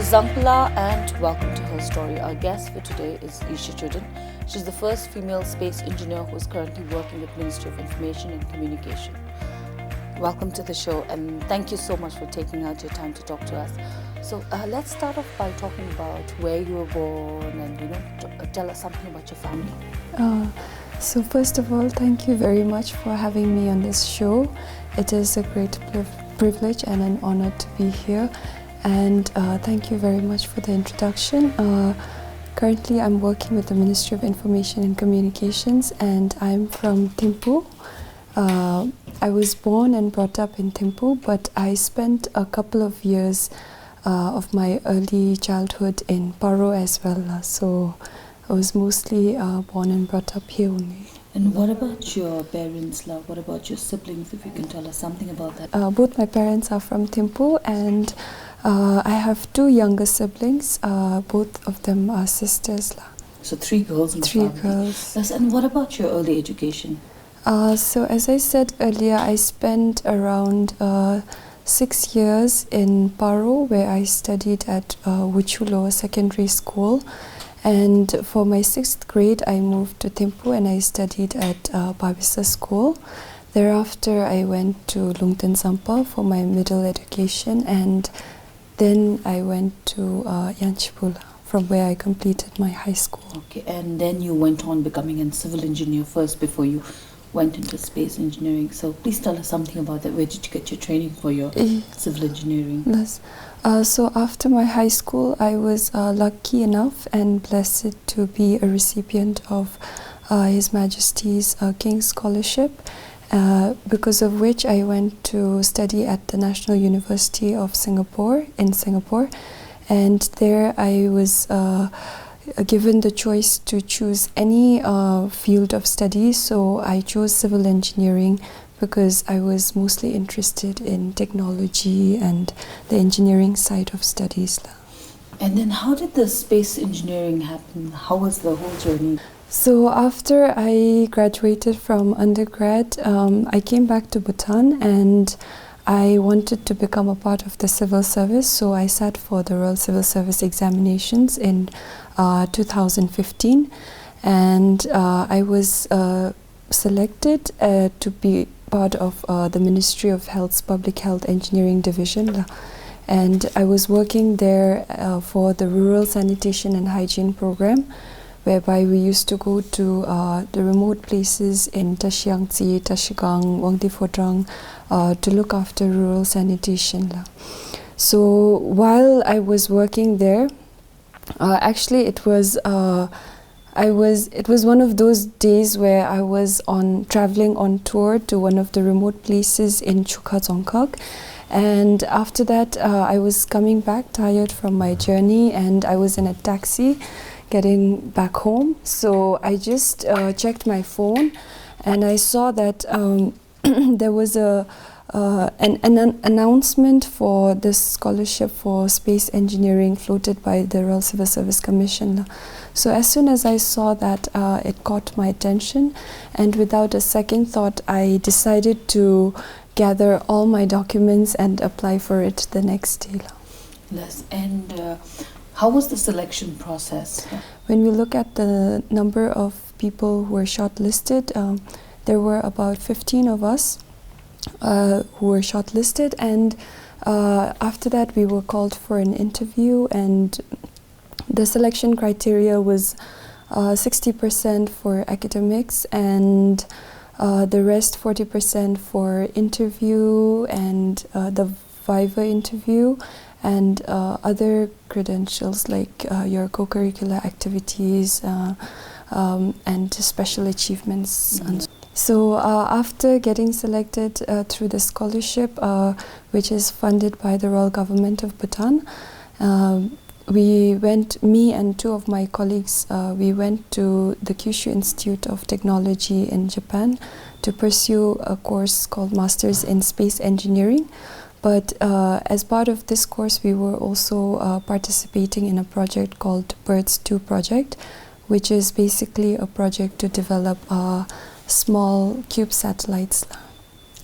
Zampala, and welcome to her story. Our guest for today is Yeshey Choden. She's the first female space engineer who is currently working with Ministry of Information and Communication. Welcome to the show, and thank you so much for taking out your time to talk to us. So let's start off by talking about where you were born and tell us something about your family. So first of all, thank you very much for having me on this show. It is a great privilege and an honor to be here. And thank you very much for the introduction. Currently, I'm working with the Ministry of Information and Communications, and I'm from Thimphu. I was born and brought up in Thimphu, but I spent a couple of years of my early childhood in Paro as well. So I was mostly born and brought up here only. And what about your parents, love? What about your siblings, if you can tell us something about that? Both my parents are from Thimphu, and I have two younger siblings. Both of them are sisters. So three girls in the family. Three girls. Yes, and what about your early education? So as I said earlier, I spent around 6 years in Paro, where I studied at Wuchu Lower Secondary School. And for my 6th grade, I moved to Thimphu and I studied at Babisa School. Thereafter, I went to Lungten Sampa for my middle education, and then I went to Yanchipula, from where I completed my high school. Okay, and then you went on becoming a civil engineer first before you went into space engineering. So please tell us something about that. Where did you get your training for your civil engineering? Yes. So after my high school, I was lucky enough and blessed to be a recipient of His Majesty's King's Scholarship, because of which I went to study at the National University of Singapore in Singapore, and there I was given the choice to choose any field of study. So I chose civil engineering because I was mostly interested in technology and the engineering side of studies. And then how did the space engineering happen? How was the whole journey? So after I graduated from undergrad, I came back to Bhutan and I wanted to become a part of the civil service. So I sat for the Royal Civil Service examinations in 2015, and I was selected to be part of the Ministry of Health's Public Health Engineering Division, and I was working there for the Rural Sanitation and Hygiene Program, whereby we used to go to the remote places in Tashiangzi, Tashigang, Wangdi to look after rural sanitation. So while I was working there, actually it was one of those days where I was traveling on tour to one of the remote places in Chukha, and after that I was coming back tired from my journey, and I was in a taxi getting back home. So I just checked my phone, and I saw that there was an announcement for this scholarship for space engineering floated by the Royal Civil Service Commission. So as soon as I saw that, it caught my attention, and without a second thought, I decided to gather all my documents and apply for it the next day. Yes, and how was the selection process? When we look at the number of people who were shortlisted, there were about 15 of us who were shortlisted, and after that we were called for an interview, and the selection criteria was 60% for academics and the rest 40% for interview and the Viva interview and other credentials like your co-curricular activities and special achievements. So after getting selected through the scholarship, which is funded by the Royal Government of Bhutan, me and two of my colleagues, we went to the Kyushu Institute of Technology in Japan to pursue a course called Masters in Space Engineering. But as part of this course, we were also participating in a project called BIRDS 2 project, which is basically a project to develop small cube satellites.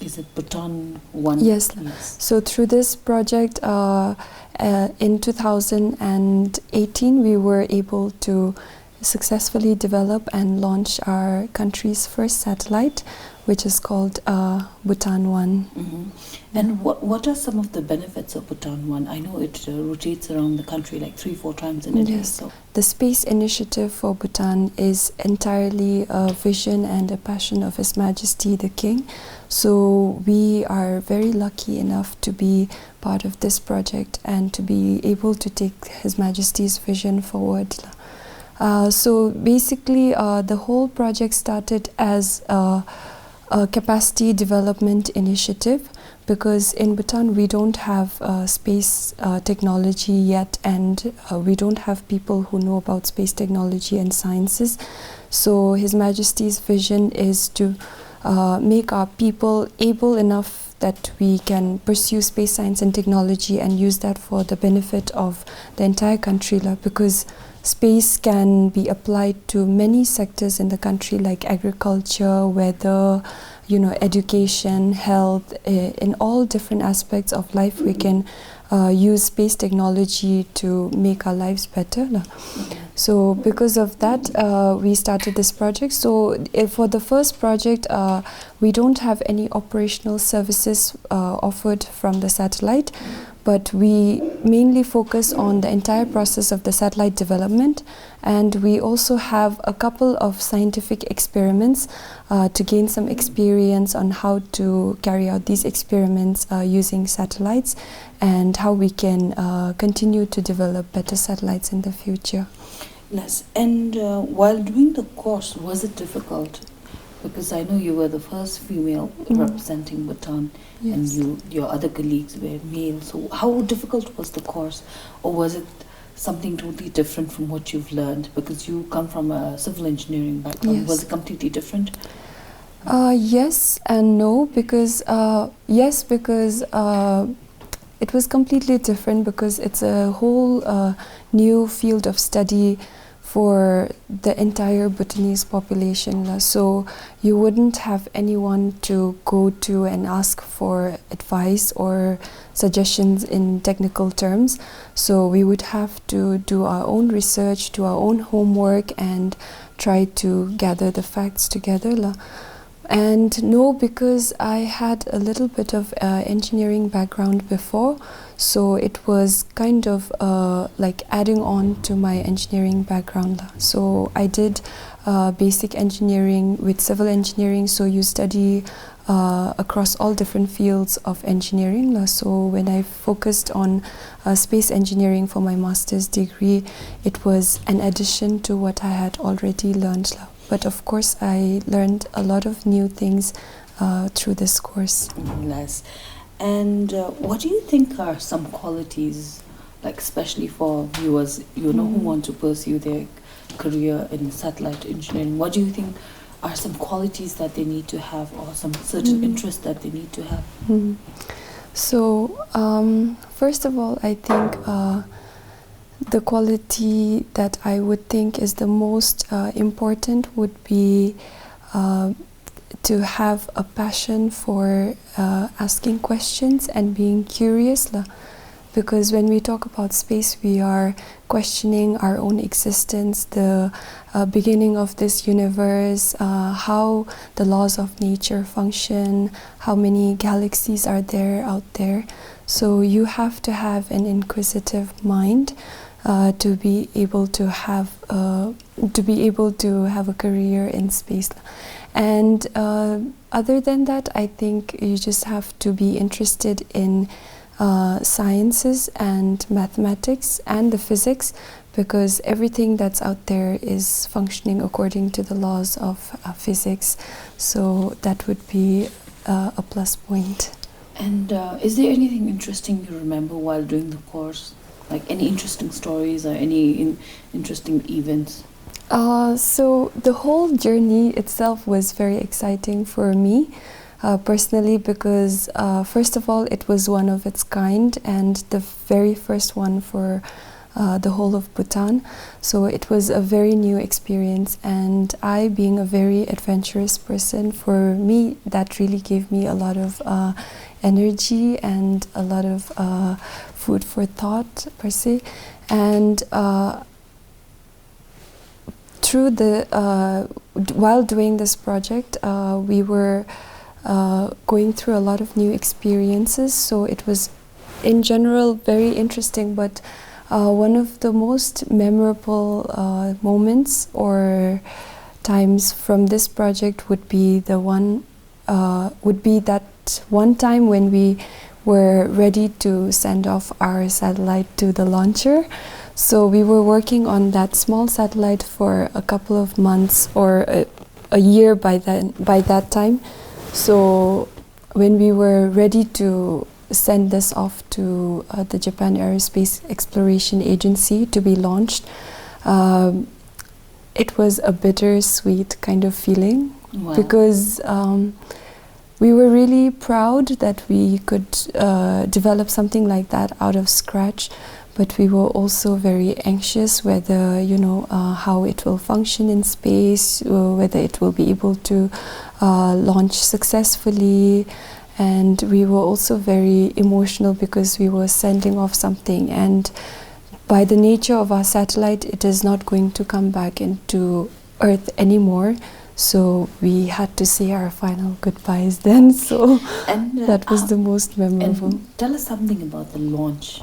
Is it Bhutan 1? Yes. Yes. So through this project, in 2018, we were able to successfully develop and launch our country's first satellite, which is called Bhutan 1. Mm-hmm. And what are some of the benefits of Bhutan 1? I know it rotates around the country like 3-4 times in a day. Yes. So. The space initiative for Bhutan is entirely a vision and a passion of His Majesty the King. So we are very lucky enough to be part of this project and to be able to take His Majesty's vision forward. So basically, the whole project started as a capacity development initiative, because in Bhutan we don't have space technology yet, and we don't have people who know about space technology and sciences. So His Majesty's vision is to make our people able enough that we can pursue space science and technology and use that for the benefit of the entire country, because space can be applied to many sectors in the country, like agriculture, weather, education, health. In all different aspects of life, we can use space technology to make our lives better. So because of that, we started this project. So for the first project, we don't have any operational services offered from the satellite, but we mainly focus on the entire process of the satellite development, and we also have a couple of scientific experiments to gain some experience on how to carry out these experiments using satellites, and how we can continue to develop better satellites in the future. Yes, and while doing the course, was it difficult? Because I know you were the first female representing Bhutan, Yes. and your other colleagues were male. So how difficult was the course, or was it something totally different from what you've learned? Because you come from a civil engineering background. Yes. Was it completely different? Yes and no, because yes, because it was completely different, because it's a whole new field of study for the entire Bhutanese population. So you wouldn't have anyone to go to and ask for advice or suggestions in technical terms. So we would have to do our own research, do our own homework, and try to gather the facts together. And no, because I had a little bit of engineering background before, so it was kind of like adding on to my engineering background. So I did basic engineering with civil engineering, so you study across all different fields of engineering. So when I focused on space engineering for my master's degree, it was an addition to what I had already learned. But of course, I learned a lot of new things through this course. Nice. And what do you think are some qualities, like especially for viewers, who want to pursue their career in satellite engineering? What do you think are some qualities that they need to have, or some certain interests that they need to have? So, first of all, I think the quality that I would think is the most important would be to have a passion for asking questions and being curious. Because when we talk about space, we are questioning our own existence, the beginning of this universe, how the laws of nature function, how many galaxies are there out there. So you have to have an inquisitive mind to be able to have a career in space. And other than that, I think you just have to be interested in sciences and mathematics and the physics, because everything that's out there is functioning according to the laws of physics. So that would be a plus point. And is there anything interesting you remember while doing the course? Like any interesting stories or any interesting events? So the whole journey itself was very exciting for me personally, because first of all, it was one of its kind, and the very first one for the whole of Bhutan. So it was a very new experience, and I, being a very adventurous person, for me that really gave me a lot of energy and a lot of food for thought per se. And through the while doing this project, we were going through a lot of new experiences, so it was in general very interesting. But one of the most memorable moments or times from this project would be that one time when we were ready to send off our satellite to the launcher. So we were working on that small satellite for a couple of months or a year by that time. So when we were ready to send this off to the Japan Aerospace Exploration Agency to be launched, it was a bittersweet kind of feeling. Wow. Because we were really proud that we could develop something like that out of scratch, but we were also very anxious whether, how it will function in space, whether it will be able to launch successfully. And we were also very emotional because we were sending off something, and by the nature of our satellite, it is not going to come back into Earth anymore. So we had to say our final goodbyes then. So that was the most memorable. And tell us something about the launch.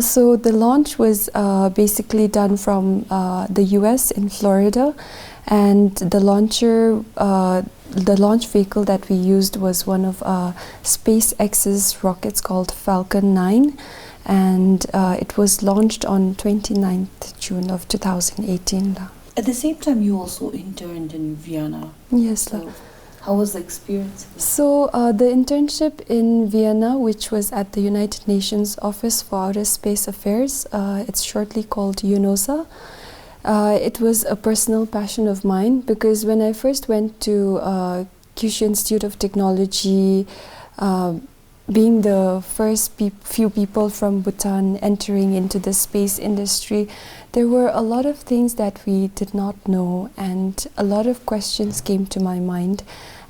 So the launch was basically done from the US in Florida, and the launch vehicle that we used was one of SpaceX's rockets called Falcon 9, and it was launched on 29th June of 2018. At the same time, you also interned in Vienna. Yes. So how was the experience? So the internship in Vienna, which was at the United Nations Office for Outer Space Affairs, it's shortly called UNOSA. It was a personal passion of mine, because when I first went to Kyushu Institute of Technology, being the first few people from Bhutan entering into the space industry, there were a lot of things that we did not know, and a lot of questions came to my mind.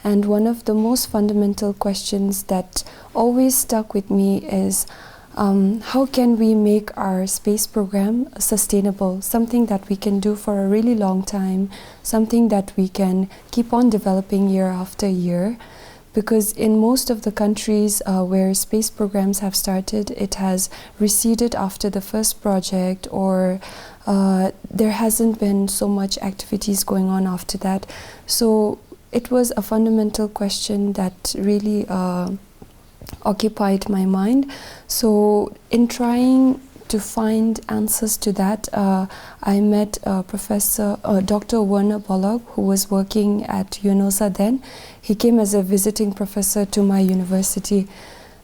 And one of the most fundamental questions that always stuck with me is, how can we make our space program sustainable, something that we can do for a really long time, something that we can keep on developing year after year? Because in most of the countries where space programs have started, it has receded after the first project, or there hasn't been so much activities going on after that. So it was a fundamental question that really occupied my mind. So in trying to find answers to that, I met Professor Dr. Werner Bollock, who was working at UNOSA then. He came as a visiting professor to my university.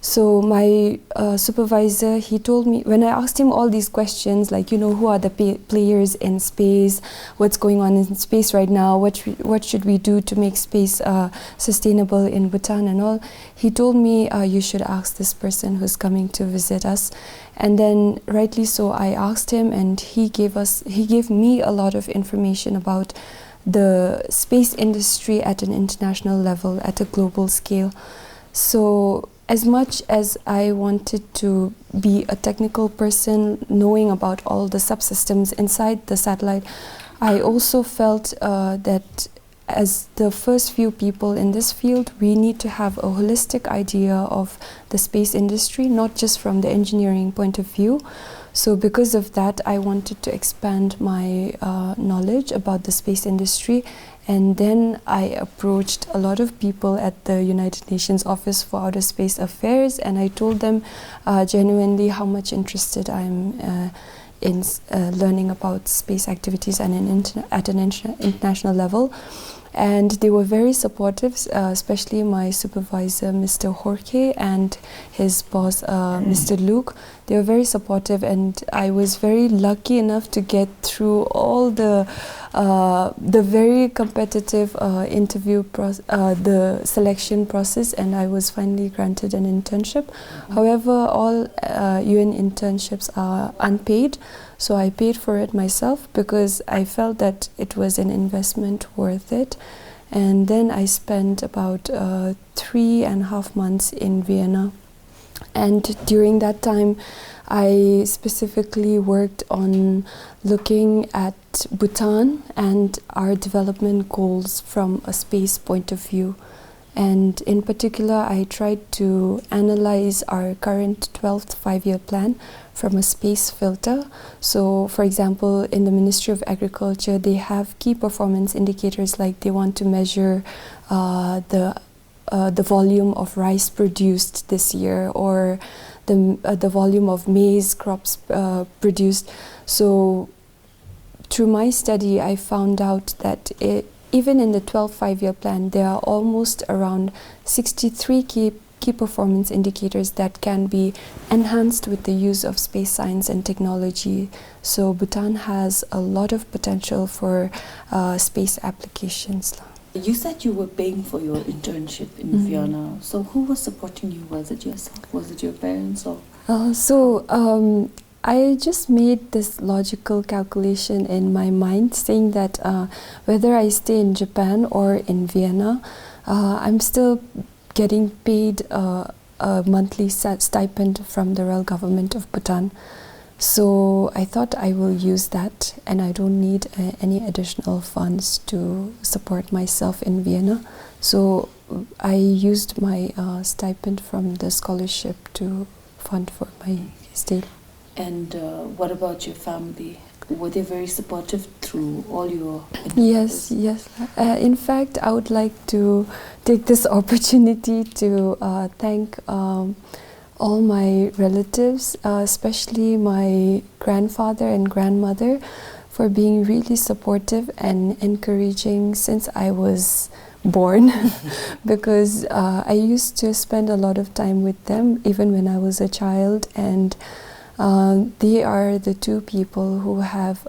So my supervisor, he told me, when I asked him all these questions, like, who are the players in space, what's going on in space right now, what should we do to make space sustainable in Bhutan and all, he told me, you should ask this person who's coming to visit us. And then, rightly so, I asked him, and he gave me a lot of information about the space industry at an international level, at a global scale. So as much as I wanted to be a technical person, knowing about all the subsystems inside the satellite, I also felt that as the first few people in this field, we need to have a holistic idea of the space industry, not just from the engineering point of view. So because of that, I wanted to expand my knowledge about the space industry. And then I approached a lot of people at the United Nations Office for Outer Space Affairs, and I told them genuinely how much interested I am in learning about space activities and at an international level. And they were very supportive, especially my supervisor, Mr. Jorge, and his boss, Mr. Luke. they were very supportive, and I was very lucky enough to get through all the very competitive the selection process, and I was finally granted an internship. However, all UN internships are unpaid, so I paid for it myself because I felt that it was an investment worth it. And then I spent about 3.5 months in Vienna. And during that time, I specifically worked on looking at Bhutan and our development goals from a space point of view. And in particular, I tried to analyze our current 12th five-year plan from a space filter. So, for example, in the Ministry of Agriculture, they have key performance indicators, like they want to measure the volume of rice produced this year, or the volume of maize crops produced. So, through my study, I found out that even in the 12th five-year plan, there are almost around 63 key performance indicators that can be enhanced with the use of space science and technology. So Bhutan has a lot of potential for space applications. You said you were paying for your internship in Vienna. So who was supporting you? Was it yourself? Was it your parents? Or I just made this logical calculation in my mind, saying that whether I stay in Japan or in Vienna, I'm still getting paid a monthly stipend from the royal government of Bhutan. So I thought I will use that, and I don't need any additional funds to support myself in Vienna. So I used my stipend from the scholarship to fund for my stay. And what about your family? Were they very supportive through all your endeavors? Yes. In fact, I would like to take this opportunity to thank all my relatives, especially my grandfather and grandmother, for being really supportive and encouraging since I was born. Because I used to spend a lot of time with them even when I was a child, and they are the two people who have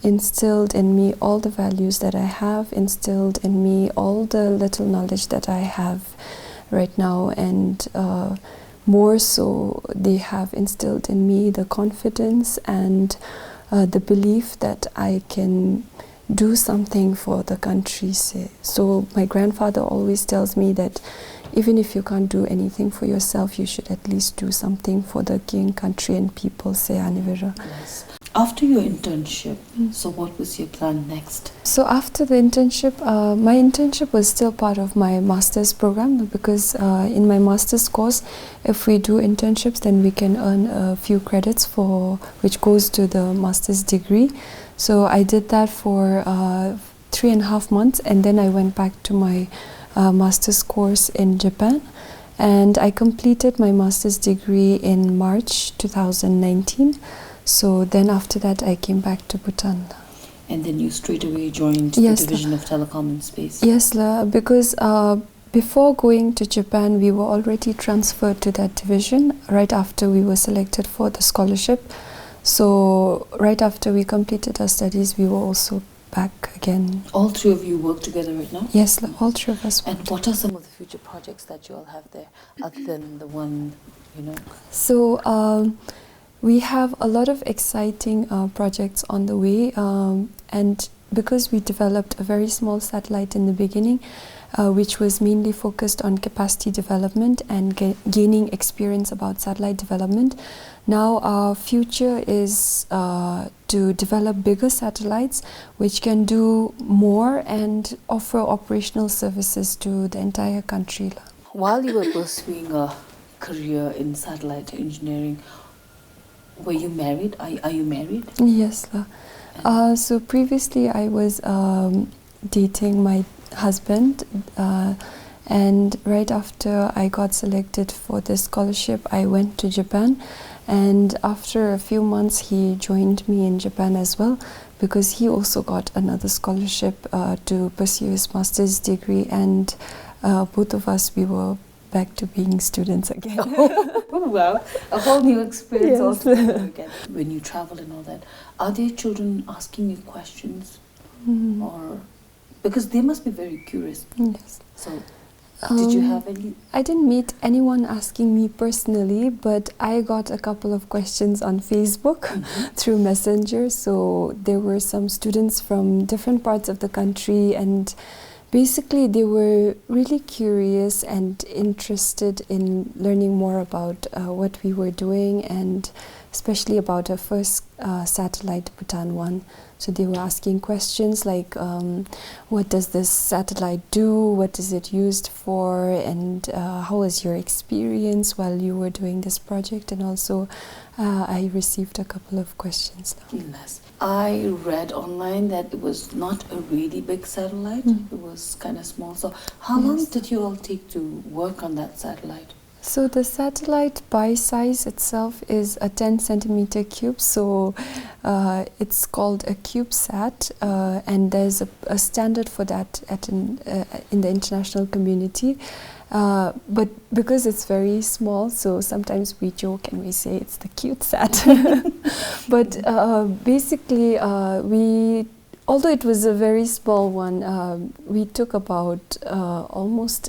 instilled in me all the values that I have, instilled in me all the little knowledge that I have right now, and more so, they have instilled in me the confidence and the belief that I can do something for the country. So my grandfather always tells me that even if you can't do anything for yourself, you should at least do something for the king, country and people. Yes. After your internship, so what was your plan next? So after the internship, my internship was still part of my master's program, because in my master's course, if we do internships, then we can earn a few credits which goes to the master's degree. So I did that for 3.5 months, and then I went back to my master's course in Japan, and I completed my master's degree in March 2019. So then after that I came back to Bhutan. And then you straight away joined the Division of Telecom and Space? Yes, because before going to Japan, we were already transferred to that division right after we were selected for the scholarship. So right after we completed our studies, we were also back again. All three of you work together right now? Yes, all three of us. And what are some of the future projects that you all have there, other than the one, So we have a lot of exciting projects on the way, and because we developed a very small satellite in the beginning, which was mainly focused on capacity development and gaining experience about satellite development. Now our future is to develop bigger satellites which can do more and offer operational services to the entire country. While you were pursuing a career in satellite engineering, were you married? Are you married? Yes. So previously I was dating my husband, and right after I got selected for the scholarship, I went to Japan, and after a few months he joined me in Japan as well, because he also got another scholarship to pursue his master's degree, and both of us, we were back to being students again. Oh, wow, a whole new experience Yes. altogether again. When you travel and all that, are there children asking you questions? Or because they must be very curious. Yes. So did you have any? I didn't meet anyone asking me personally, but I got a couple of questions on Facebook through Messenger. So there were some students from different parts of the country, and basically they were really curious and interested in learning more about what we were doing, and especially about our first satellite, Bhutan 1. So they were asking questions like, what does this satellite do? What is it used for? And how was your experience while you were doing this project? And also, I received a couple of questions. Yes. I read online that it was not a really big satellite. It was kind of small. So how long did you all take to work on that satellite? So the satellite by size itself is a 10 centimeter cube, so it's called a CubeSat, and there's a standard for that in the international community. But because it's very small, so sometimes we joke and we say it's the CuteSat. But basically, although it was a very small one, we took about almost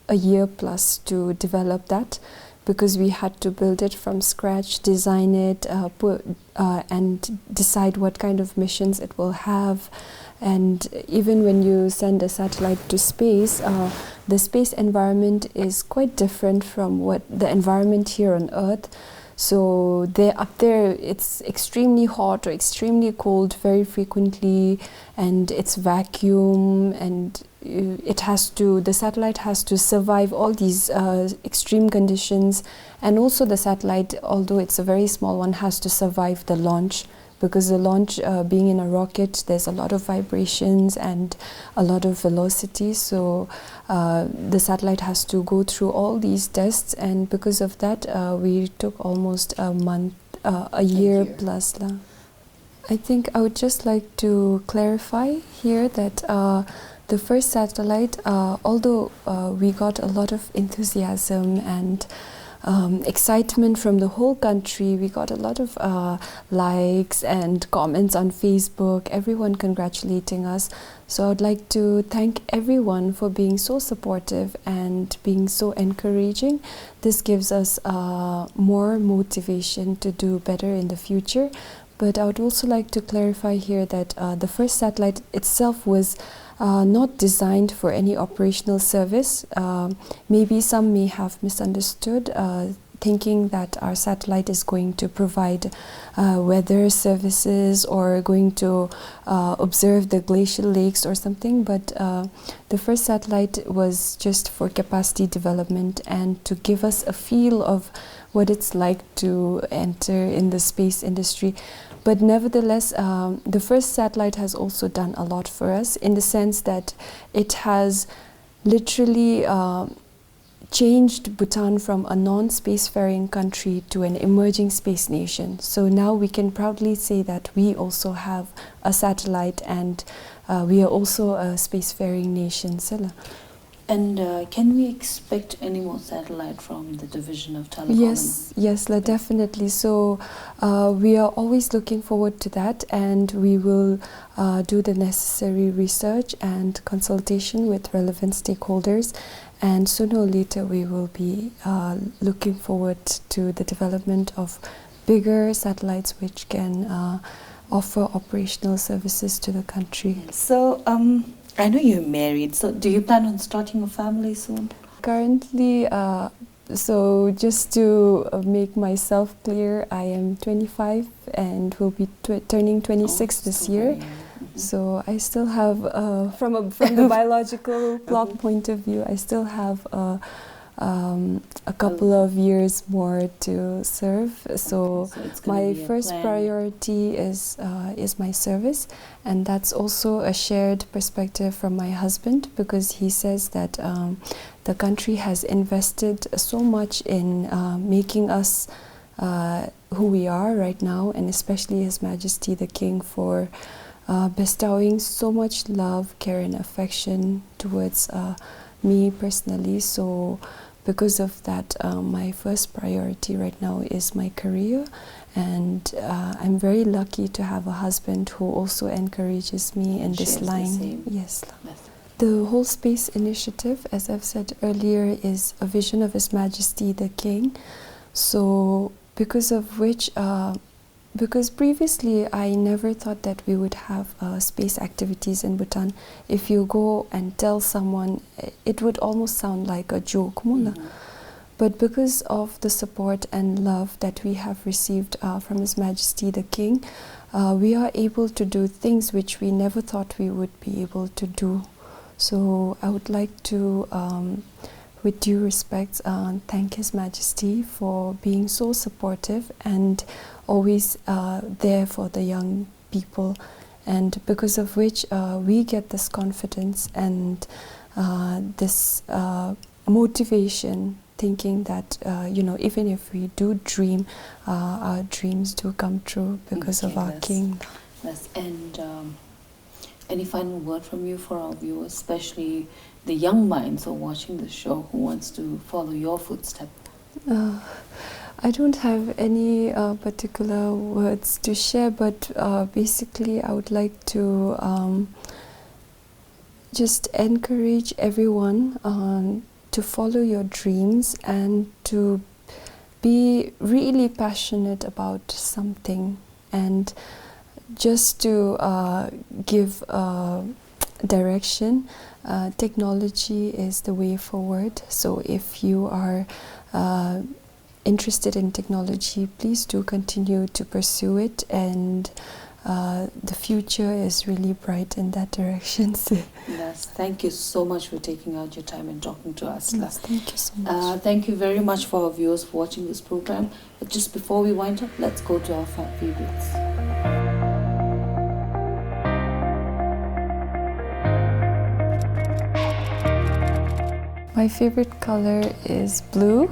a year plus to develop that, because we had to build it from scratch, design it, and decide what kind of missions it will have. And even when you send a satellite to space, the space environment is quite different from what the environment here on Earth. So up there, it's extremely hot or extremely cold very frequently, and it's vacuum, and the satellite has to survive all these extreme conditions. And also the satellite, although it's a very small one, has to survive the launch, because the launch, being in a rocket, there's a lot of vibrations and a lot of velocity. So the satellite has to go through all these tests, and because of that, we took almost a year plus. I think I would just like to clarify here that the first satellite, although we got a lot of enthusiasm and excitement from the whole country, we got a lot of likes and comments on Facebook, everyone congratulating us. So I'd like to thank everyone for being so supportive and being so encouraging. This gives us more motivation to do better in the future. But I would also like to clarify here that the first satellite itself was not designed for any operational service. Maybe some may have misunderstood, thinking that our satellite is going to provide weather services or going to observe the glacial lakes or something, but the first satellite was just for capacity development and to give us a feel of what it's like to enter in the space industry. But nevertheless, the first satellite has also done a lot for us, in the sense that it has literally changed Bhutan from a non-spacefaring country to an emerging space nation. So now we can proudly say that we also have a satellite, and we are also a spacefaring nation. And can we expect any more satellite from the division of telecom? Yes, definitely. So we are always looking forward to that, and we will do the necessary research and consultation with relevant stakeholders. And sooner or later, we will be looking forward to the development of bigger satellites which can offer operational services to the country. So, I know you're married, so do you plan on starting a family soon? Currently, so just to make myself clear, I am 25 and will be turning 26 this year. So I still have, from the biological clock point of view, I still have a couple of years more to serve. So my first priority is my service, and that's also a shared perspective from my husband, because he says that the country has invested so much in making us who we are right now, and especially His Majesty the King for bestowing so much love, care and affection towards me personally. So because of that, my first priority right now is my career, and I'm very lucky to have a husband who also encourages me in this line. Yes. The whole space initiative, as I've said earlier, is a vision of His Majesty the King. So because of which, because previously I never thought that we would have space activities in Bhutan. If you go and tell someone, it would almost sound like a joke. But because of the support and love that we have received from His Majesty the King, we are able to do things which we never thought we would be able to do. So I would like to, with due respect, thank His Majesty for being so supportive and always there for the young people, and because of which we get this confidence and this motivation, thinking that even if we do dream, our dreams do come true because of our King. Yes. And any final word from you for our viewers, especially the young minds who are watching the show who wants to follow your footsteps? I don't have any particular words to share, but basically I would like to just encourage everyone to follow your dreams and to be really passionate about something, and just to give direction. Technology is the way forward, so if you are interested in technology, please do continue to pursue it, and the future is really bright in that direction. Yes, thank you so much for taking out your time and talking to us. Yes, thank you so much. Thank you very much for our viewers for watching this program. But just before we wind up, let's go to our favorites. My favorite color is blue.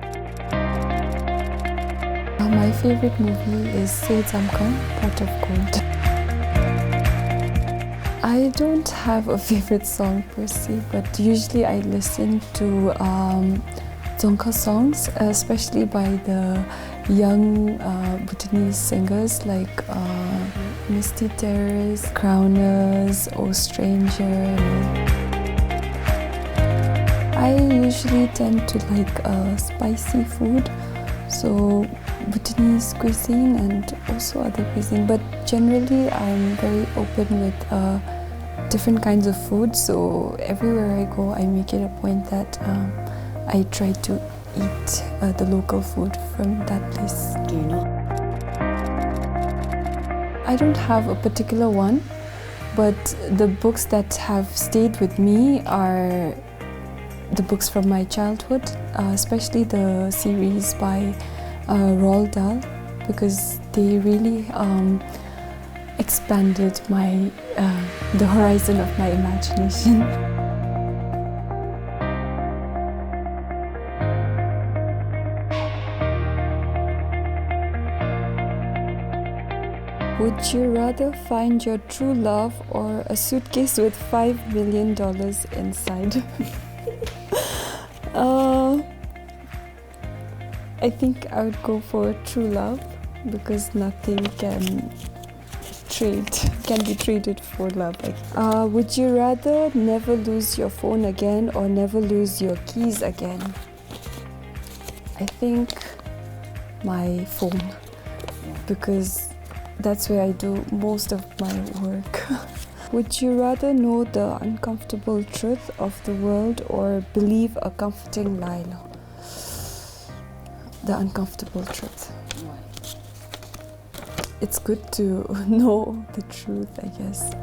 My favorite movie is Se Zamkang, Pot of Gold. I don't have a favorite song per se, but usually I listen to Dzongkha songs, especially by the young Bhutanese singers like Misty Terrace, Crowners, O Stranger. I usually tend to like spicy food, so Bhutanese cuisine and also other cuisine, but generally I'm very open with different kinds of food, so everywhere I go I make it a point that I try to eat the local food from that place. Do you know? I don't have a particular one, but the books that have stayed with me are the books from my childhood, especially the series by Roald Dahl, because they really expanded the horizon of my imagination. Would you rather find your true love or a suitcase with $5 million inside? I think I would go for true love, because nothing can be traded for love. Would you rather never lose your phone again or never lose your keys again? I think my phone, because that's where I do most of my work. Would you rather know the uncomfortable truth of the world or believe a comforting lie? The uncomfortable truth. Why? It's good to know the truth, I guess.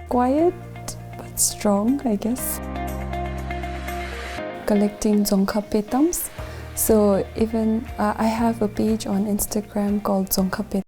Quiet but strong, I guess. Collecting Dzongkha petams. So even I have a page on Instagram called Dzongkha Petams.